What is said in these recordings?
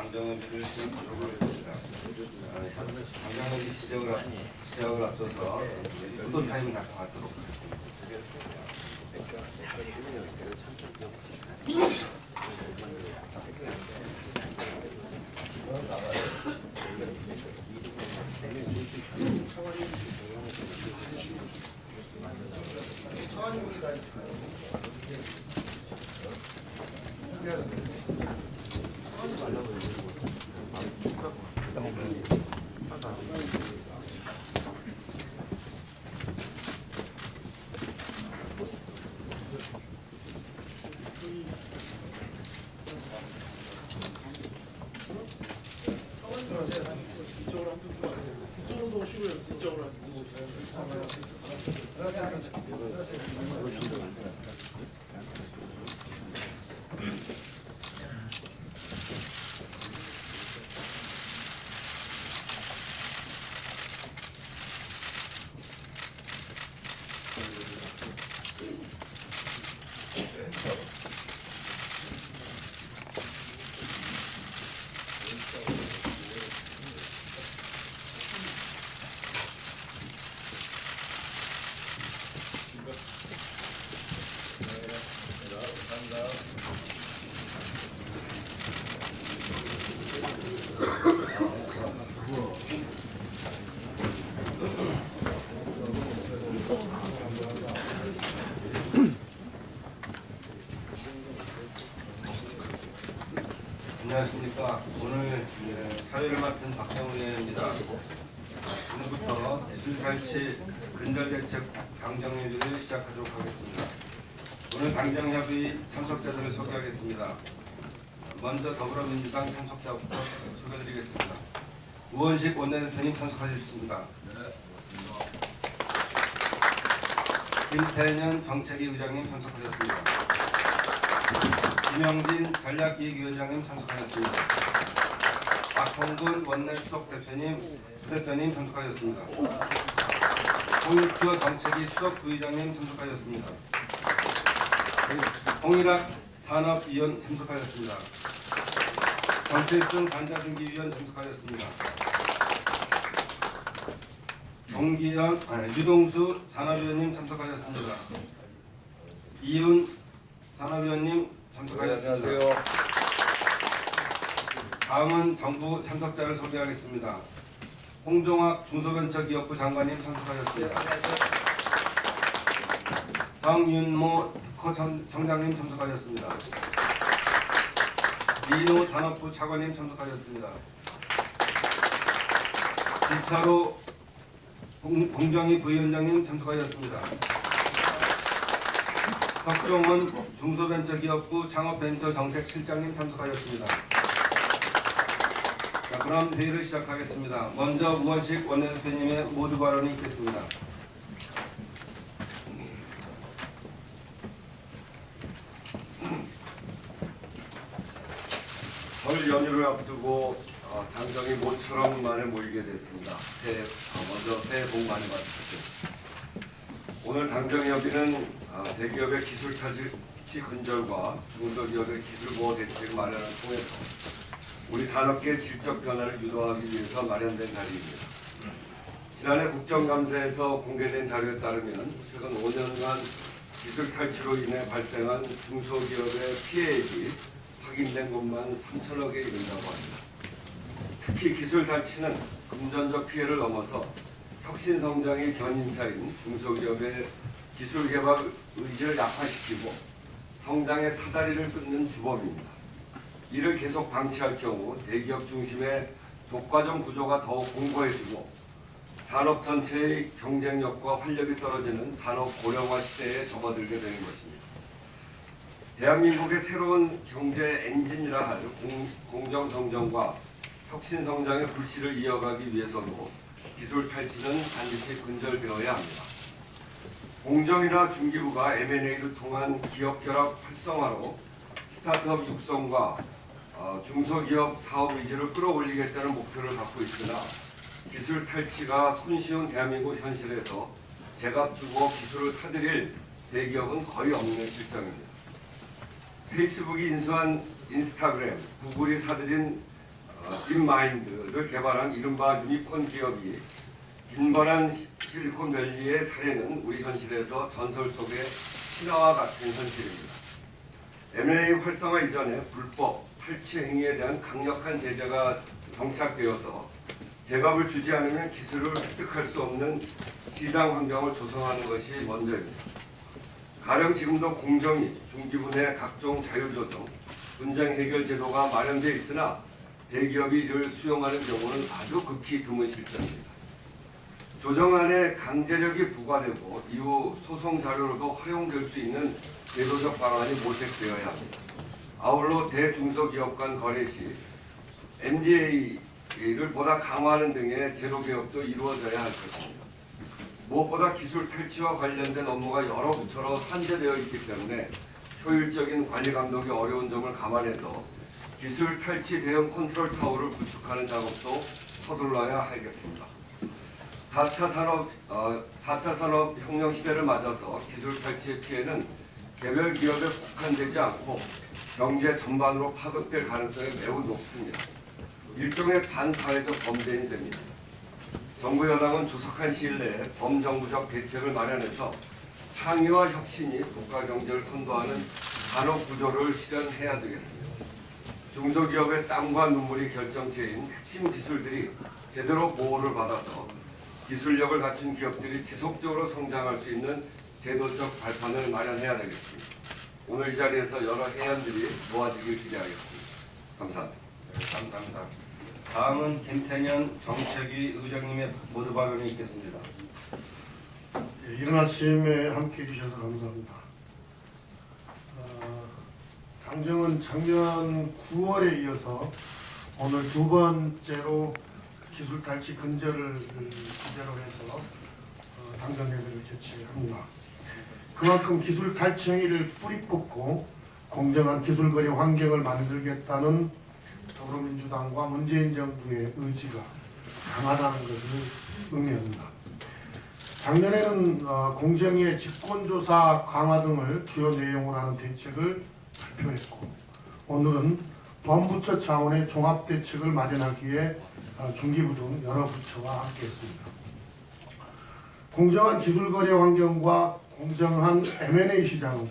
당정협의를 진행하도록 하겠습니다. 당정협의 시작을 앞서서 포토 타임 갖도록 하겠습니다. 이쪽으로도 오시고요. 이쪽으로 안녕하십니까. 오늘 사회를 맡은 박정훈 의원입니다. 지금부터 기술탈취 근절대책 당정협의를 시작하도록 하겠습니다. 오늘 당정협의 참석자들을 소개하겠습니다. 먼저 더불어민주당 참석자부터 소개드리겠습니다. 우원식 원내대표님 참석하셨습니다. 김태년 정책위 의장님 참석하셨습니다. 김영진 전략기획위원장님 참석하셨습니다. 박홍근 원내수석 대표님, 부대표님 참석하셨습니다. 홍익표 정책위 수석 부의장님 참석하셨습니다. 홍일학 산업위원 참석하셨습니다. 정필승 반자중기위원 참석하셨습니다. 유동수 산업위원님 참석하셨습니다. 이윤 산업위원님 참석하셨습니다. 안녕하세요. 다음은 정부 참석자를 소개하겠습니다. 홍종학 중소벤처기업부 장관님 참석하셨습니다. 성윤모 특허 청장님 참석하셨습니다. 이노 산업부 차관님 참석하셨습니다. 이차로 공정위 부위원장님 참석하셨습니다. 석종원 중소벤처기업부 창업벤처정책실장님 참석하셨습니다. 자, 그럼 회의를 시작하겠습니다. 먼저 우원식 원내대표님의 모두 발언이 있겠습니다. 설 연휴를 앞두고 당정이 모처럼 만에 모이게 됐습니다. 먼저 새해 복 많이 받으십시오. 오늘 당정협의는 대기업의 기술 탈취 근절과 중소기업의 기술 보호 대책을 마련을 통해서 우리 산업계의 질적 변화를 유도하기 위해서 마련된 자리입니다. 지난해 국정감사에서 공개된 자료에 따르면 최근 5년간 기술 탈취로 인해 발생한 중소기업의 피해액이 확인된 것만 3천억에 이른다고 합니다. 특히 기술 탈취는 금전적 피해를 넘어서 혁신 성장의 견인차인 중소기업의 기술 개발 의지를 약화시키고 성장의 사다리를 끊는 주범입니다. 이를 계속 방치할 경우 대기업 중심의 독과점 구조가 더욱 공고해지고 산업 전체의 경쟁력과 활력이 떨어지는 산업 고령화 시대에 접어들게 되는 것입니다. 대한민국의 새로운 경제 엔진이라 할 공정성장과 혁신성장의 불씨를 이어가기 위해서도 기술 탈취는 반드시 근절되어야 합니다. 공정이나 중기부가 M&A를 통한 기업 결합 활성화로 스타트업 육성과 중소기업 사업 의지를 끌어올리겠다는 목표를 갖고 있으나 기술 탈취가 손쉬운 대한민국 현실에서 제값 주고 기술을 사들일 대기업은 거의 없는 실정입니다. 페이스북이 인수한 인스타그램, 구글이 사들인 딥마인드를 개발한 이른바 유니콘 기업이 빈번한 실리콘밸리의 사례는 우리 현실에서 전설 속의 신화와 같은 현실입니다. M&A 활성화 이전에 불법 탈취 행위에 대한 강력한 제재가 정착되어서 제값을 주지 않으면 기술을 획득할 수 없는 시장 환경을 조성하는 것이 먼저입니다. 가령 지금도 공정위, 중기부 내 각종 자율조정, 분쟁 해결 제도가 마련되어 있으나 대기업이 이를 수용하는 경우는 아주 극히 드문 실정입니다. 조정안에 강제력이 부과되고 이후 소송 자료로도 활용될 수 있는 제도적 방안이 모색되어야 합니다. 아울러 대중소기업 간 거래 시 NDA를 보다 강화하는 등의 제도 개혁도 이루어져야 할 것입니다. 무엇보다 기술 탈취와 관련된 업무가 여러 부처로 산재되어 있기 때문에 효율적인 관리 감독이 어려운 점을 감안해서 기술 탈취 대응 컨트롤 타워를 구축하는 작업도 서둘러야 하겠습니다. 4차 산업혁명 시대를 맞아서 기술 탈취의 피해는 개별 기업에 국한되지 않고 경제 전반으로 파급될 가능성이 매우 높습니다. 일종의 반사회적 범죄인 셈입니다. 정부 여당은 조속한 시일 내에 범정부적 대책을 마련해서 창의와 혁신이 국가 경제를 선도하는 산업 구조를 실현해야 되겠습니다. 중소기업의 땀과 눈물이 결정체인 핵심 기술들이 제대로 보호를 받아서 기술력을 갖춘 기업들이 지속적으로 성장할 수 있는 제도적 발판을 마련해야 되겠습니다. 오늘 이 자리에서 여러 해안들이 모아지길 기대하겠습니다. 감사합니다. 네, 감사합니다. 다음은 김태년 정책위 의장님의 모두 발언이 있겠습니다. 예, 이른 아침에 함께해 주셔서 감사합니다. 당정은 작년 9월에 이어서 오늘 두 번째로 기술 탈취 근절을 주제로 해서 당정회의를 개최합니다. 그만큼 기술 탈취 행위를 뿌리 뽑고 공정한 기술 거래 환경을 만들겠다는 더불어민주당과 문재인 정부의 의지가 강하다는 것을 의미합니다. 작년에는 공정위의 직권조사 강화 등을 주요 내용으로 하는 대책을 발표했고, 오늘은 범부처 차원의 종합대책을 마련하기 위해 중기부 등 여러 부처와 함께했습니다. 공정한 기술거래 환경과 공정한 M&A 시장은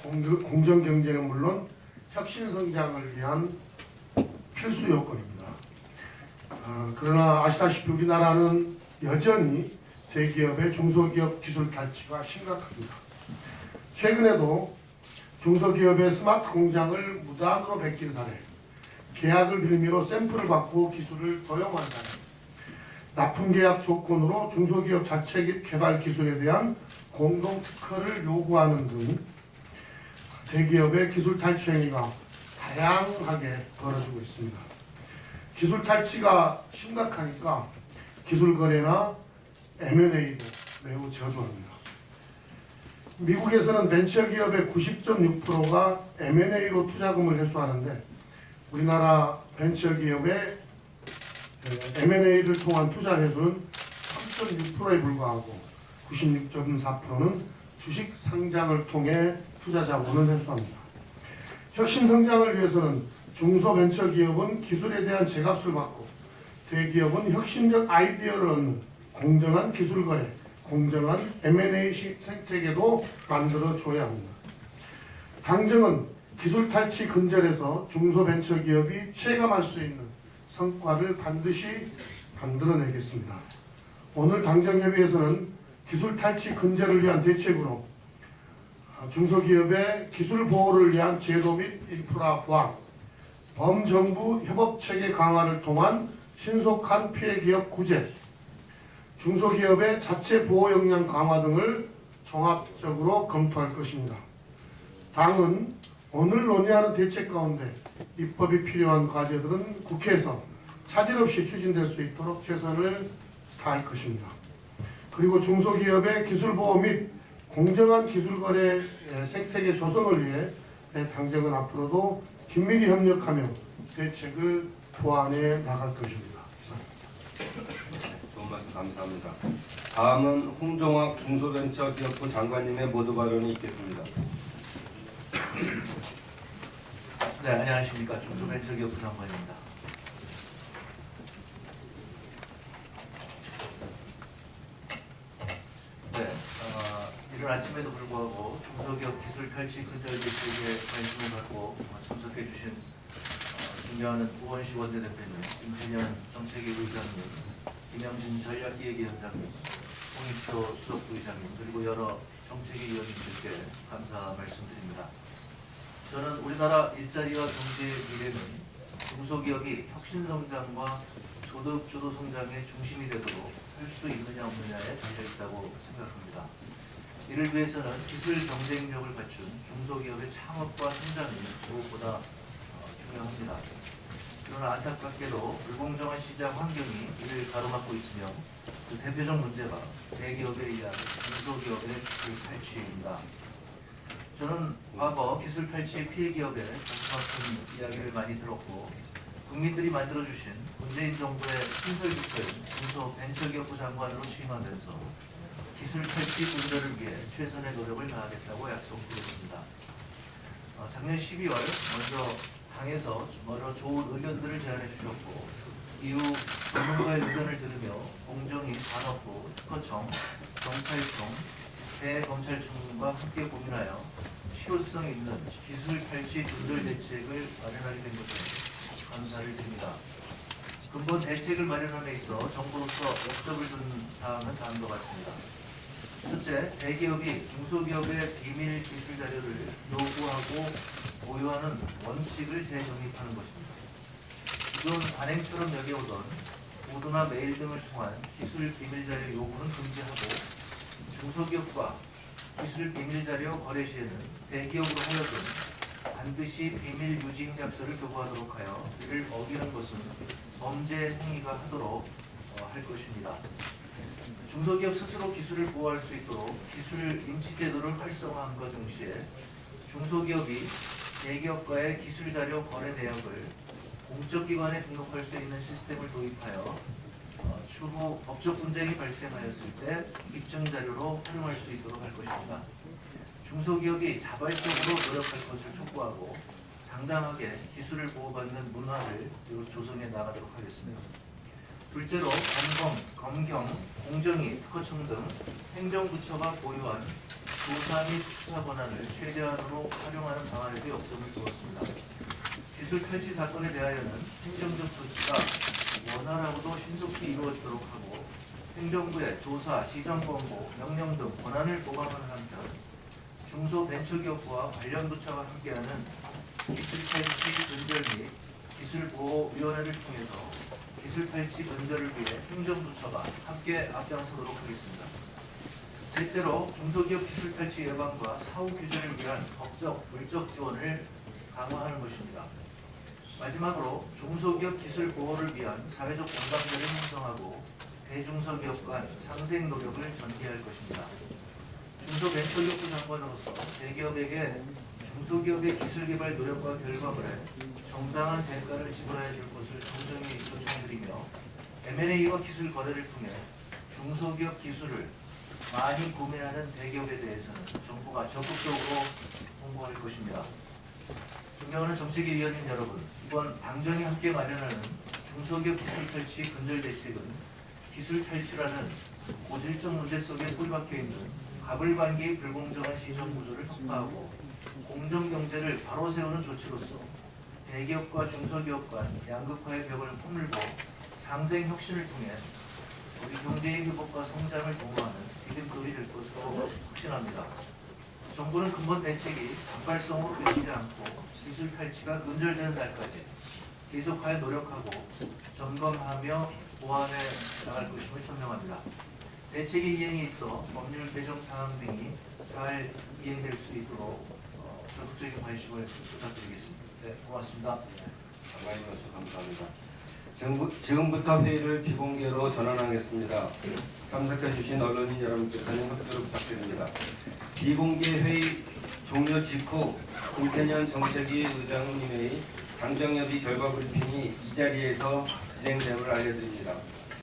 공정 경쟁은 물론 혁신 성장을 위한 필수 요건입니다. 그러나 아시다시피 우리나라는 여전히 대기업의 중소기업 기술 탈취가 심각합니다. 최근에도 중소기업의 스마트 공장을 무단으로 베낀 사례, 계약을 빌미로 샘플을 받고 기술을 도용한 사례, 납품 계약 조건으로 중소기업 자체 개발 기술에 대한 공동 특허를 요구하는 등 대기업의 기술 탈취 행위가 다양하게 벌어지고 있습니다. 기술 탈취가 심각하니까 기술 거래나 M&A도 매우 저조합니다. 미국에서는 벤처기업의 90.6%가 M&A로 투자금을 회수하는데 우리나라 벤처기업의 M&A를 통한 투자 회수는 3.6%에 불과하고 96.4%는 주식 상장을 통해 투자 자본을 회수합니다. 혁신 성장을 위해서는 중소벤처기업은 기술에 대한 제값을 받고 대기업은 혁신적 아이디어를 얻는 공정한 기술 거래, 공정한 M&A 생태계도 만들어줘야 합니다. 당정은 기술 탈취 근절에서 중소벤처기업이 체감할 수 있는 성과를 반드시 만들어내겠습니다. 오늘 당정협의회에서는 기술 탈취 근절을 위한 대책으로 중소기업의 기술 보호를 위한 제도 및 인프라 보완, 범정부 협업체계 강화를 통한 신속한 피해기업 구제, 중소기업의 자체 보호 역량 강화 등을 종합적으로 검토할 것입니다. 당은 오늘 논의하는 대책 가운데 입법이 필요한 과제들은 국회에서 차질 없이 추진될 수 있도록 최선을 다할 것입니다. 그리고 중소기업의 기술보호 및 공정한 기술거래 생태계 조성을 위해 당정은 앞으로도 긴밀히 협력하며 대책을 보완해 나갈 것입니다. 좋은 말씀 감사합니다. 다음은 홍종학 중소벤처기업부 장관님의 모두 발언이 있겠습니다. 네, 안녕하십니까. 중소벤처기업부 장관입니다. 오늘 아침에도 불구하고 중소기업 기술 탈취 근절 대책에 관심을 갖고 참석해 주신 존경하는 우원식 원내대표님, 김준현 정책위 의장님, 김영진 전략기획위원장님, 홍익표 수석부의장님, 그리고 여러 정책위원님들께 감사 말씀드립니다. 저는 우리나라 일자리와 경제의 미래는 중소기업이 혁신성장과 소득주도 성장의 중심이 되도록 할 수 있느냐 없느냐에 달려있다고 생각합니다. 이를 위해서는 기술 경쟁력을 갖춘 중소기업의 창업과 성장이 무엇보다 중요합니다. 그러나 안타깝게도 불공정한 시장 환경이 이를 가로막고 있으며 그 대표적 문제가 대기업에 의한 중소기업의 기술 탈취입니다. 저는 과거 기술 탈취의 피해 기업에 가슴 아픈 이야기를 많이 들었고 국민들이 만들어주신 문재인 정부의 신설부처인 중소벤처기업부 장관으로 취임하면서 기술 탈취 근절을 위해 최선의 노력을 다하겠다고 약속드렸습니다. 작년 12월 먼저 당에서 여러 좋은 의견들을 제안해 주셨고 이후 전문가의 의견을 들으며 공정위, 산업부, 특허청, 경찰청, 대검찰청과 함께 고민하여 실효성 있는 기술 탈취 근절 대책을 마련하게 된 것에 감사를 드립니다. 근본 대책을 마련함에 있어 정부로서 역점을 둔 사항은 다음과 같습니다. 첫째, 대기업이 중소기업의 비밀 기술 자료를 요구하고 보유하는 원칙을 재정립하는 것입니다. 기존 관행처럼 여겨오던 보도나 메일 등을 통한 기술 비밀 자료 요구는 금지하고 중소기업과 기술 비밀 자료 거래 시에는 대기업으로 하여금 반드시 비밀 유지 협약서를 교부하도록 하여 이를 어기는 것은 범죄 행위가 하도록 할 것입니다. 중소기업 스스로 기술을 보호할 수 있도록 기술 인치 제도를 활성화함과 동시에 중소기업이 대기업과의 기술 자료 거래 내역을 공적기관에 등록할 수 있는 시스템을 도입하여 추후 법적 분쟁이 발생하였을 때 입증 자료로 활용할 수 있도록 할 것입니다. 중소기업이 자발적으로 노력할 것을 촉구하고 당당하게 기술을 보호받는 문화를 조성해 나가도록 하겠습니다. 둘째로 검경, 공정위, 특허청 등 행정부처가 보유한 조사 및 수사 권한을 최대한으로 활용하는 방안에도 역점을 두었습니다. 기술 탈취 사건에 대하여는 행정적 조치가 원활하고도 신속히 이루어지도록 하고 행정부의 조사, 시정 권고, 명령 등 권한을 보강하는 한편 중소벤처기업부와 관련 부처가 함께하는 기술 탈취 근절 및 기술보호위원회를 통해서 기술 탈취 근절을 위해 행정부처가 함께 앞장서도록 하겠습니다. 셋째로 중소기업 기술 탈취 예방과 사후 규제를 위한 법적, 물적 지원을 강화하는 것입니다. 마지막으로 중소기업 기술 보호를 위한 사회적 공감대를 형성하고 대중소기업 간 상생 노력을 전개할 것입니다. 중소벤처기업부 장관으로서 대기업에게 중소기업의 기술개발 노력과 결과물에 정당한 대가를 지불해야 될 것을 정정히 요청드리며 M&A와 기술 거래를 통해 중소기업 기술을 많이 구매하는 대기업에 대해서는 정부가 적극적으로 홍보할 것입니다. 존경하는 정책위 위원님 여러분, 이번 당정이 함께 마련하는 중소기업 기술 탈취 근절 대책은 기술 탈취라는 고질적 문제 속에 뿌리박혀 있는 가불관계의 불공정한 시장 구조를 혁파하고 공정경제를 바로 세우는 조치로서 대기업과 중소기업 간 양극화의 벽을 허물고 상생 혁신을 통해 우리 경제의 회복과 성장을 도모하는 디딤돌이 될 것으로 확신합니다. 정부는 근본 대책이 단발성으로 끝이지 않고 기술 탈취가 근절되는 날까지 계속하여 노력하고 점검하며 보완해 나갈 것임을 천명합니다. 대책의 이행에 있어 법률 개정 사항 등이 잘 이행될 수 있도록 적극적인 관심을 부탁드리겠습니다. 네, 고맙습니다. 장관님 말씀 감사합니다. 지금부터 회의를 비공개로 전환하겠습니다. 참석해 주신 언론인 여러분께서는 협조를 부탁드립니다. 비공개 회의 종료 직후 김태년 정책위 의장님의 당정협의 결과 브리핑이 이 자리에서 진행됨을 알려드립니다.